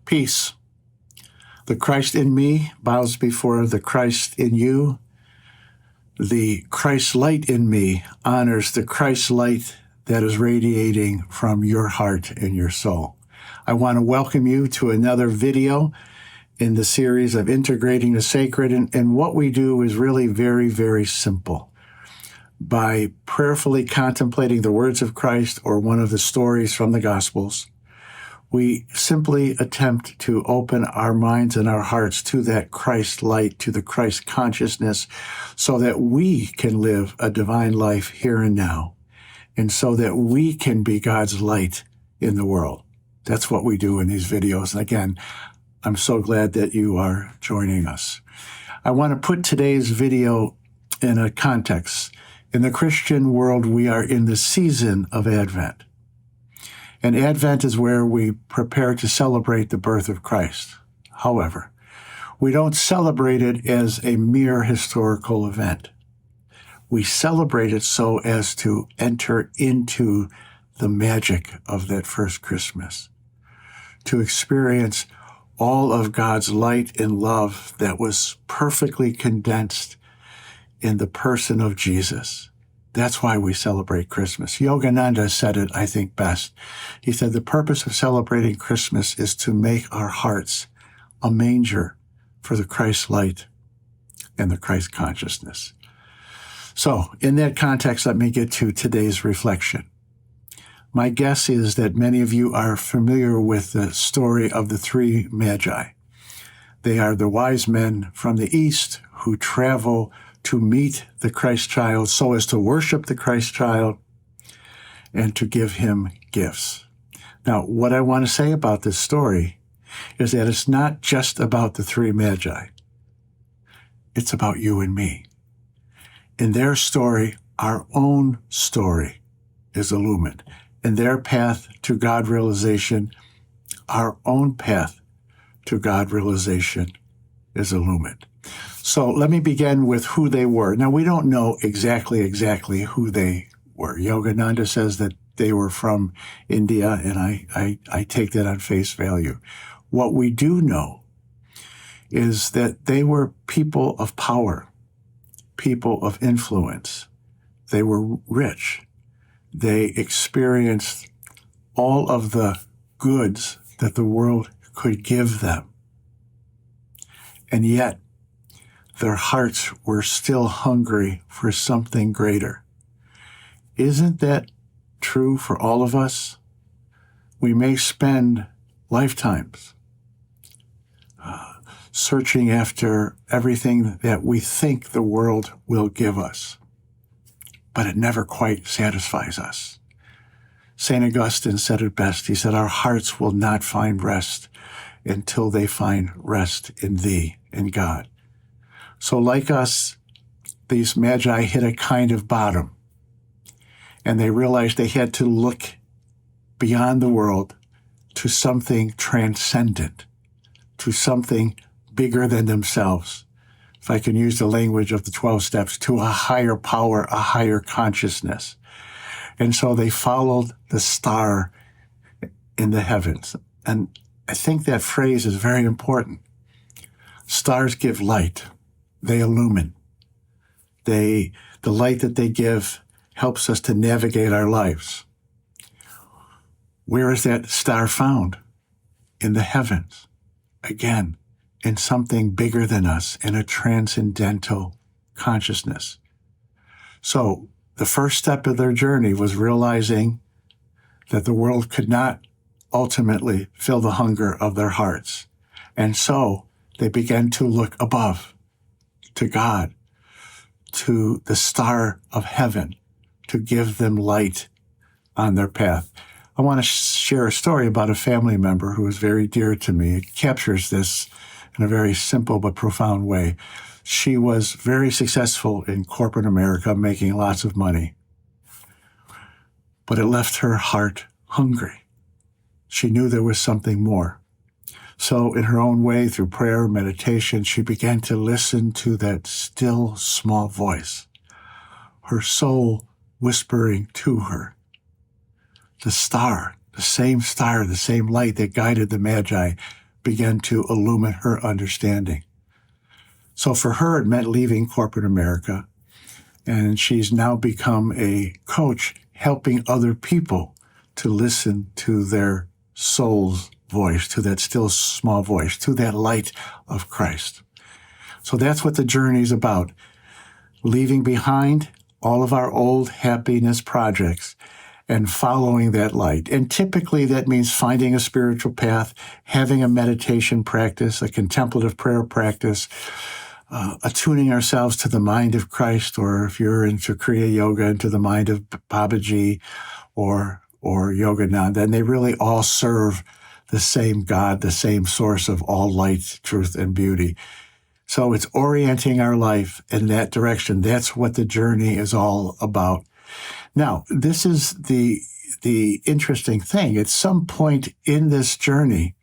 Peace. The Christ in me bows before the Christ in you. The Christ light in me honors the Christ light that is radiating from your heart and your soul. I want to welcome you to another video in the series of Integrating the Sacred. And what we do is really very, very simple. By prayerfully contemplating the words of Christ or one of the stories from the Gospels, we simply attempt to open our minds and our hearts to that Christ light, to the Christ consciousness, so that we can live a divine life here and now, and so that we can be God's light in the world. That's what we do in these videos. And again, I'm so glad that you are joining us. I want to put today's video in a context. In the Christian world, we are in the season of Advent. And Advent is where we prepare to celebrate the birth of Christ. However, we don't celebrate it as a mere historical event. We celebrate it so as to enter into the magic of that first Christmas, to experience all of God's light and love that was perfectly condensed in the person of Jesus. That's why we celebrate Christmas. Yogananda said it, I think, best. He said, the purpose of celebrating Christmas is to make our hearts a manger for the Christ light and the Christ consciousness. So, in that context, let me get to today's reflection. My guess is that many of you are familiar with the story of the three Magi. They are the wise men from the East who travel to meet the Christ child so as to worship the Christ child and to give him gifts. Now, what I want to say about this story is that it's not just about the three Magi. It's about you and me. In their story, our own story is illumined. In their path to God realization, our own path to God realization is illumined. So let me begin with who they were. Now, we don't know exactly who they were. Yogananda says that they were from India, and I take that on face value. What we do know is that they were people of power, people of influence. They were rich. They experienced all of the goods that the world could give them. And yet, their hearts were still hungry for something greater. Isn't that true for all of us? We may spend lifetimes searching after everything that we think the world will give us, but it never quite satisfies us. St. Augustine said it best. He said, our hearts will not find rest until they find rest in thee, in God. So like us, these Magi hit a kind of bottom, and they realized they had to look beyond the world to something transcendent, to something bigger than themselves. If I can use the language of the 12 steps, to a higher power, a higher consciousness. And so they followed the star in the heavens. And I think that phrase is very important. Stars give light. They illumine. The light that they give helps us to navigate our lives. Where is that star found? In the heavens. Again, in something bigger than us, in a transcendental consciousness. So the first step of their journey was realizing that the world could not ultimately fill the hunger of their hearts. And so they began to look above, to God, to the star of heaven, to give them light on their path. I want to share a story about a family member who is very dear to me. It captures this in a very simple but profound way. She was very successful in corporate America, making lots of money. But it left her heart hungry. She knew there was something more. So in her own way, through prayer and meditation, she began to listen to that still, small voice, her soul whispering to her. The star, the same light that guided the Magi, began to illumine her understanding. So for her, it meant leaving corporate America. And she's now become a coach, helping other people to listen to their soul's voice, to that still small voice, to that light of Christ. So that's what the journey is about. Leaving behind all of our old happiness projects and following that light. And typically that means finding a spiritual path, having a meditation practice, a contemplative prayer practice, attuning ourselves to the mind of Christ, or if you're into Kriya Yoga, into the mind of Babaji or Yogananda, and they really all serve the same God, the same source of all light, truth, and beauty. So it's orienting our life in that direction. That's what the journey is all about. Now, this is the interesting thing. At some point in this journey,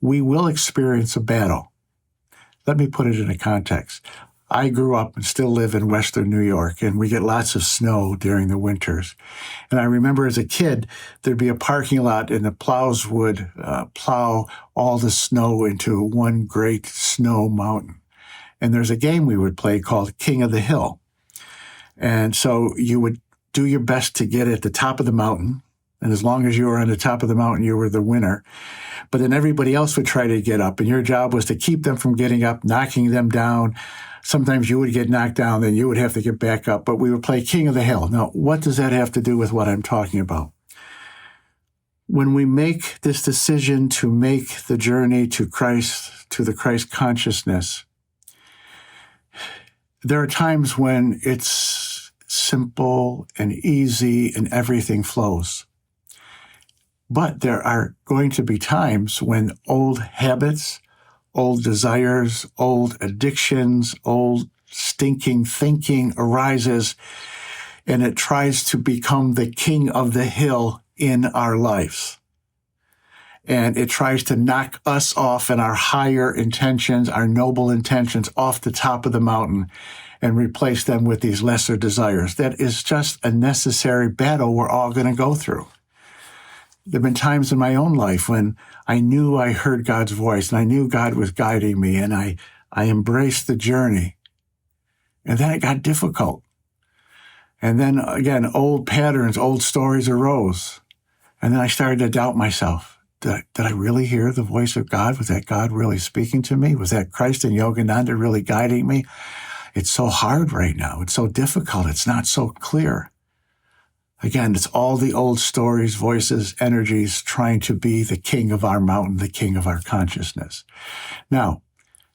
we will experience a battle. Let me put it in a context. I grew up and still live in Western New York, and we get lots of snow during the winters. And I remember as a kid, there'd be a parking lot, and the plows would plow all the snow into one great snow mountain. And there's a game we would play called King of the Hill. And so you would do your best to get at the top of the mountain. And as long as you were on the top of the mountain, you were the winner. But then everybody else would try to get up, and your job was to keep them from getting up, knocking them down. Sometimes you would get knocked down, then you would have to get back up. But we would play King of the Hill. Now, what does that have to do with what I'm talking about? When we make this decision to make the journey to Christ, to the Christ consciousness, there are times when it's simple and easy and everything flows. But there are going to be times when old habits, old desires, old addictions, old stinking thinking arises, and it tries to become the king of the hill in our lives. And it tries to knock us off and our higher intentions, our noble intentions off the top of the mountain and replace them with these lesser desires. That is just a necessary battle we're all going to go through. There have been times in my own life when I knew I heard God's voice and I knew God was guiding me, and I embraced the journey. And then it got difficult. And then again, old patterns, old stories arose. And then I started to doubt myself. Did I really hear the voice of God? Was that God really speaking to me? Was that Christ and Yogananda really guiding me? It's so hard right now. It's so difficult. It's not so clear. Again, it's all the old stories, voices, energies trying to be the king of our mountain, the king of our consciousness. Now,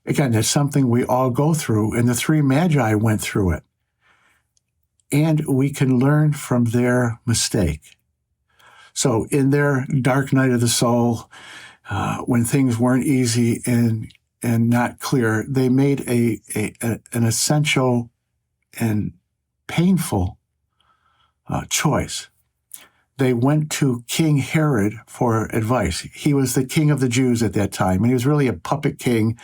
again, that's something we all go through, and the three Magi went through it. And we can learn from their mistake. So in their dark night of the soul, when things weren't easy and not clear, they made an essential and painful choice. They went to King Herod for advice. He was the king of the Jews at that time, and he was really a puppet king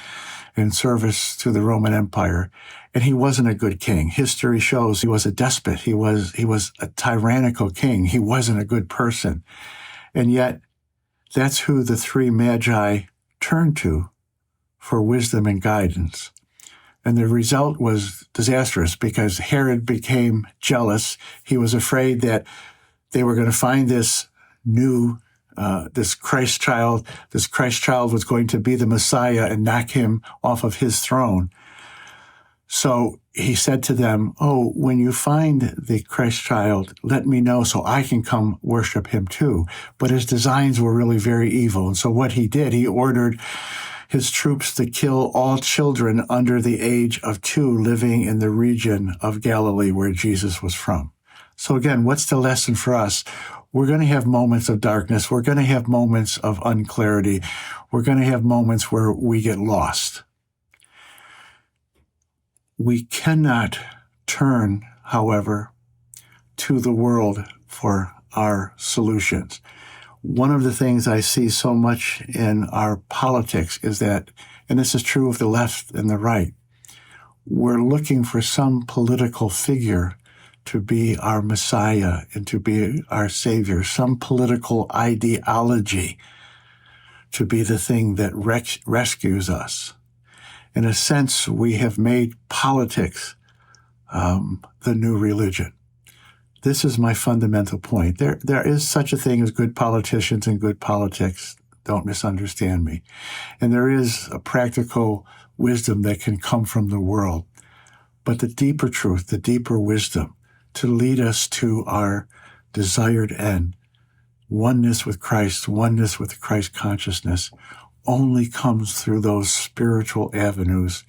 in service to the Roman Empire. And he wasn't a good king. History shows he was a despot. He was a tyrannical king. He wasn't a good person. And yet, that's who the three Magi turned to for wisdom and guidance. And the result was disastrous because Herod became jealous. He was afraid that they were going to find this Christ child. This Christ child was going to be the Messiah and knock him off of his throne. So he said to them, when you find the Christ child, let me know so I can come worship him too. But his designs were really very evil. And so what he did, he ordered his troops to kill all children under the age of 2 living in the region of Galilee where Jesus was from. So again, what's the lesson for us? We're going to have moments of darkness. We're going to have moments of unclarity. We're going to have moments where we get lost. We cannot turn, however, to the world for our solutions. One of the things I see so much in our politics is that, and this is true of the left and the right, we're looking for some political figure to be our Messiah and to be our Savior, some political ideology to be the thing that rescues us. In a sense, we have made politics the new religion. This is my fundamental point. There is such a thing as good politicians and good politics. Don't misunderstand me. And there is a practical wisdom that can come from the world. But the deeper truth, the deeper wisdom to lead us to our desired end, oneness with Christ, oneness with the Christ consciousness, only comes through those spiritual avenues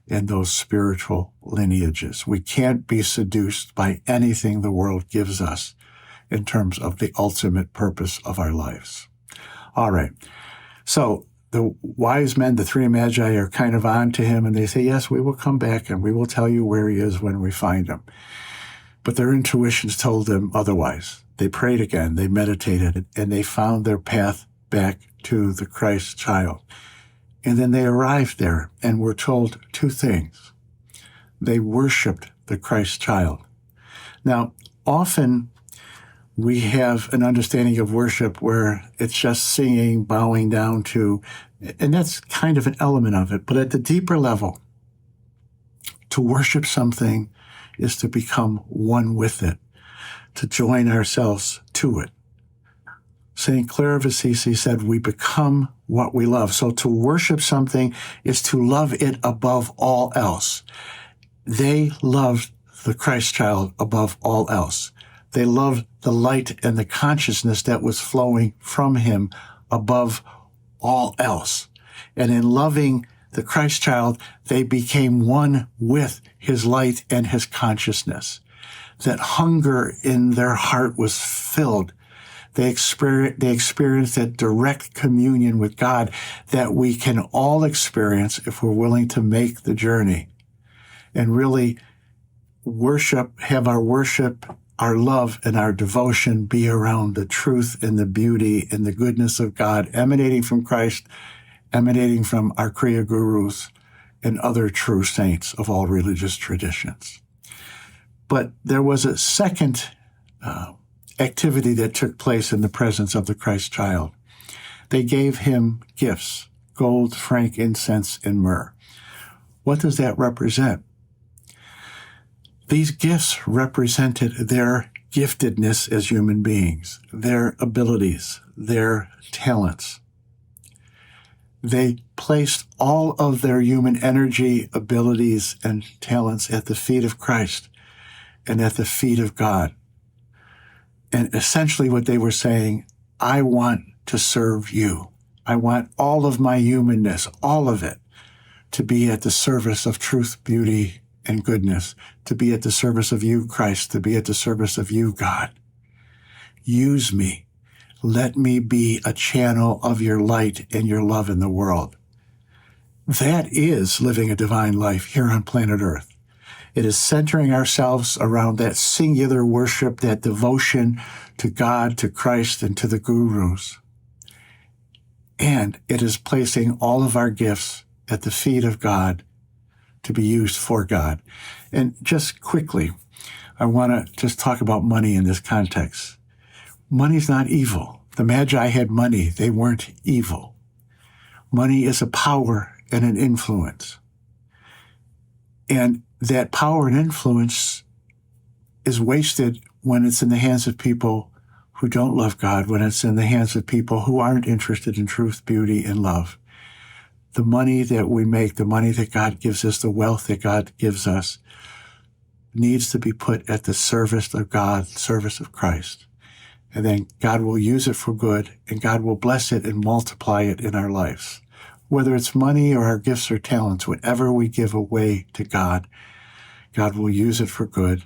and those spiritual lineages. We can't be seduced by anything the world gives us in terms of the ultimate purpose of our lives. All right. So the wise men, the three Magi, are kind of on to him, and they say, yes, we will come back and we will tell you where he is when we find him. But their intuitions told them otherwise. They prayed again, they meditated, and they found their path back to the Christ child. And then they arrived there and were told two things. They worshiped the Christ child. Now, often we have an understanding of worship where it's just singing, bowing down to, and that's kind of an element of it. But at the deeper level, to worship something is to become one with it, to join ourselves to it. St. Clare of Assisi said, we become what we love. So to worship something is to love it above all else. They loved the Christ child above all else. They loved the light and the consciousness that was flowing from him above all else. And in loving the Christ child, they became one with his light and his consciousness. That hunger in their heart was filled. They experienced that direct communion with God that we can all experience if we're willing to make the journey and really have our worship, our love, and our devotion be around the truth and the beauty and the goodness of God emanating from Christ, emanating from our Kriya gurus and other true saints of all religious traditions. But there was a second activity that took place in the presence of the Christ child. They gave him gifts, gold, frank, incense, and myrrh. What does that represent? These gifts represented their giftedness as human beings, their abilities, their talents. They placed all of their human energy, abilities, and talents at the feet of Christ and at the feet of God. And essentially what they were saying, I want to serve you. I want all of my humanness, all of it, to be at the service of truth, beauty, and goodness, to be at the service of you, Christ, to be at the service of you, God. Use me. Let me be a channel of your light and your love in the world. That is living a divine life here on planet Earth. It is centering ourselves around that singular worship, that devotion to God, to Christ, and to the gurus. And it is placing all of our gifts at the feet of God to be used for God. And just quickly, I want to just talk about money in this context. Money's not evil. The Magi had money. They weren't evil. Money is a power and an influence. And that power and influence is wasted when it's in the hands of people who don't love God, when it's in the hands of people who aren't interested in truth, beauty, and love. The money that we make, the money that God gives us, the wealth that God gives us, needs to be put at the service of God, service of Christ. And then God will use it for good, and God will bless it and multiply it in our lives. Whether it's money or our gifts or talents, whatever we give away to God, God will use it for good,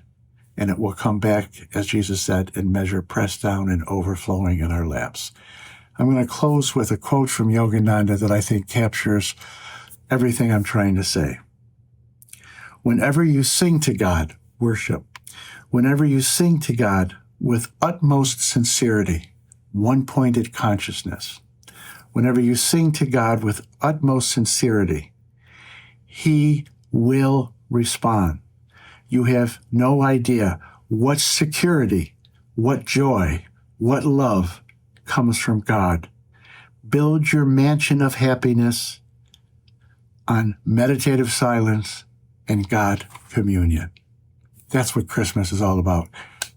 and it will come back, as Jesus said, in measure pressed down and overflowing in our laps. I'm going to close with a quote from Yogananda that I think captures everything I'm trying to say. Whenever you sing to God, worship. Whenever you sing to God with utmost sincerity, one-pointed consciousness. Whenever you sing to God with utmost sincerity, He will respond. You have no idea what security, what joy, what love comes from God Build your mansion of happiness on meditative silence and God communion. That's what Christmas is all about.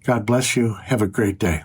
God bless you. Have a great day.